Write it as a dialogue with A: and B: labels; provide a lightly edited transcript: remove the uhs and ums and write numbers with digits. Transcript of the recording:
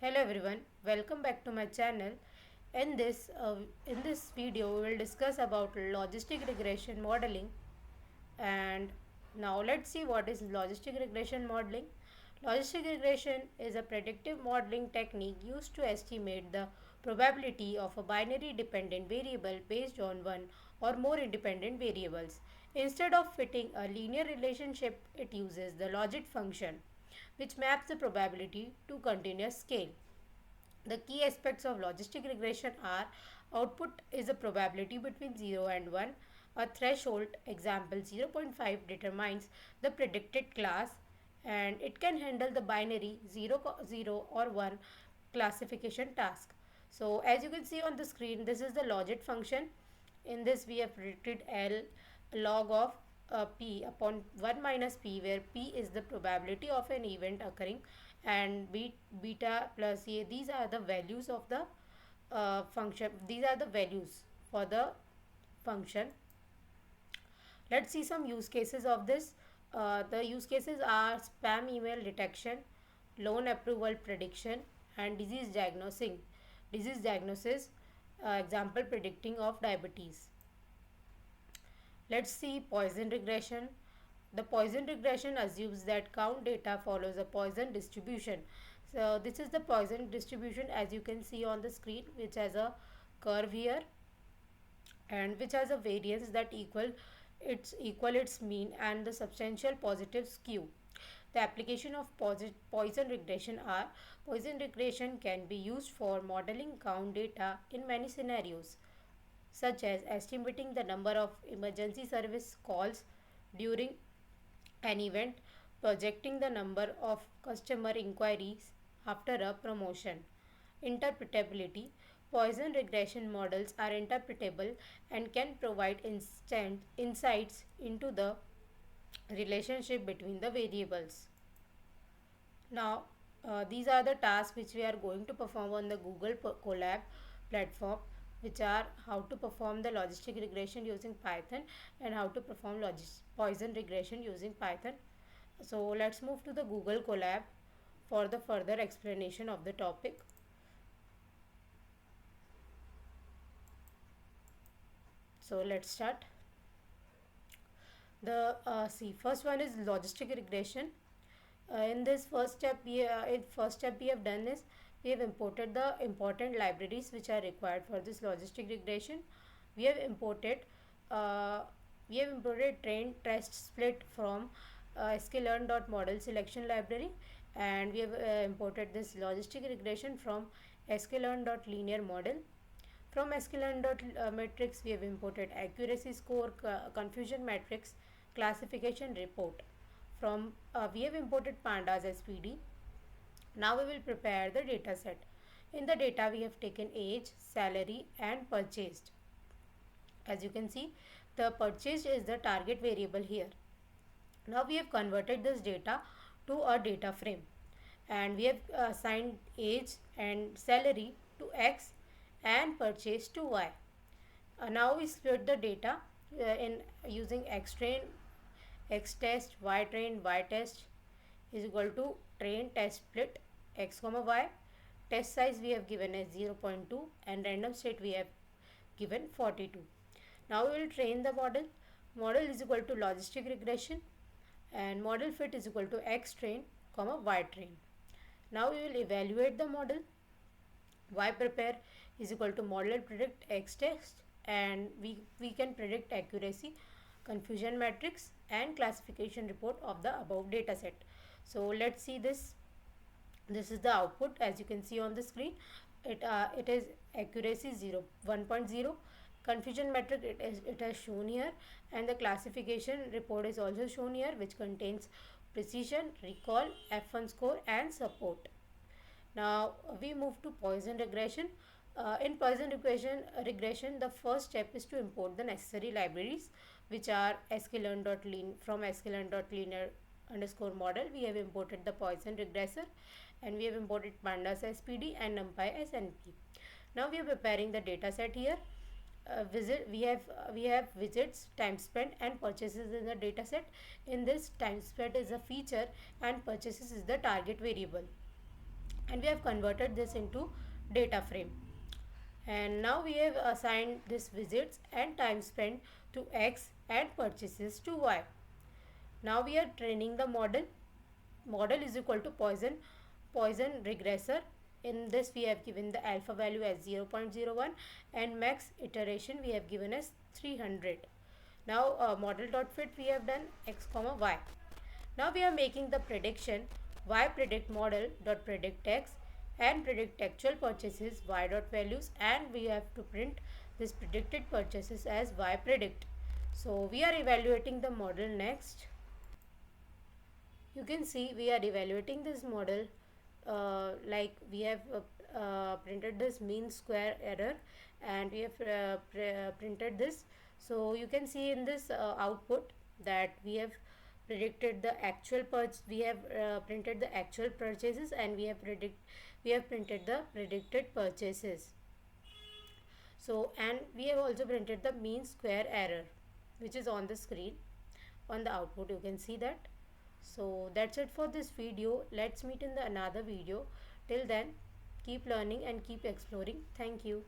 A: Hello everyone, welcome back to my channel. In this video, we will discuss about logistic regression modeling. And now let's see what is logistic regression modeling. Logistic regression is a predictive modeling technique used to estimate the probability of a binary dependent variable based on one or more independent variables. Instead of fitting a linear relationship, it uses the logit function, which maps the probability to continuous scale. The key aspects of logistic regression are: output is a probability between 0 and 1. A threshold, example 0 0.5, determines the predicted class, and it can handle the binary 0 or 1 classification task. So as you can see on the screen, this is the logit function. In this we have predicted L log of P upon 1 minus P, where P is the probability of an event occurring, and beta plus A, these are the values of the function. These are the values for the function. Let's see some use cases of this. The use cases are spam email detection, loan approval prediction, and disease diagnosis, example predicting of diabetes. Let's see Poisson regression. The Poisson regression assumes that count data follows a Poisson distribution. So this is the Poisson distribution, as you can see on the screen, which has a curve here and which has a variance that equal its mean and the substantial positive skew. The application of Poisson regression are: Poisson regression can be used for modeling count data in many scenarios, such as estimating the number of emergency service calls during an event, projecting the number of customer inquiries after a promotion. Interpretability: Poisson regression models are interpretable and can provide instant insights into the relationship between the variables. Now, these are the tasks which we are going to perform on the Google Colab platform, which are how to perform the logistic regression using Python and how to perform Poisson regression using Python. So let's move to the Google Colab for the further explanation of the topic. So let's start. The first one is logistic regression. In this first step we have done is we have imported the important libraries which are required for this logistic regression. We have imported uh, train test split from sklearn.model selection library, and we have imported this logistic regression from sklearn.linear model. From sklearn.matrix we have imported accuracy score, confusion matrix, classification report. From we have imported pandas SPD. Now we will prepare the data set. In the data we have taken age, salary and purchased. As you can see, the purchased is the target variable here. Now we have converted this data to a data frame, and we have assigned age and salary to X and purchase to Y. Now we split the data in using X train, X test, Y train, Y test is equal to train test split X comma Y. Test size we have given as 0.2 and random state we have given 42. Now we will train the model. Model is equal to logistic regression, and model fit is equal to X train comma Y train. Now we will evaluate the model. Y prepare is equal to model predict X test, and we can predict accuracy, confusion matrix and classification report of the above data set. So let's see this. This is the output. As you can see on the screen, it is accuracy 1.0, confusion metric it has shown here, and the classification report is also shown here, which contains precision, recall, F1 score and support. Now we move to Poisson regression. In Poisson regression, the first step is to import the necessary libraries, which are from sklearn.linear underscore model. We have imported the Poisson regressor, and we have imported pandas SPD and numpy as NP. Now we are preparing the data set here. We have visits, time spent and purchases in the data set. In this, time spent is a feature and purchases is the target variable. and we have converted this into data frame. And now we have assigned this visits and time spent to X and purchases to Y. Now we are training the model. Model is equal to Poisson regressor. In this we have given the alpha value as 0.01 and max iteration we have given as 300. Now model.fit we have done X comma Y. Now we are making the prediction. Y predict model dot predict X and predict actual purchases Y dot values, and we have to print this predicted purchases as Y predict. So we are evaluating the model next. You can see we are evaluating this model, like we have printed this mean square error, and we have printed this. So you can see in this output that we have predicted the actual we have printed the actual purchases, and we have printed the predicted purchases. So, and we have also printed the mean square error, which is on the screen. On the output you can see that. So that's it for this video. Let's meet in the another video. Till then, keep learning and keep exploring. Thank you.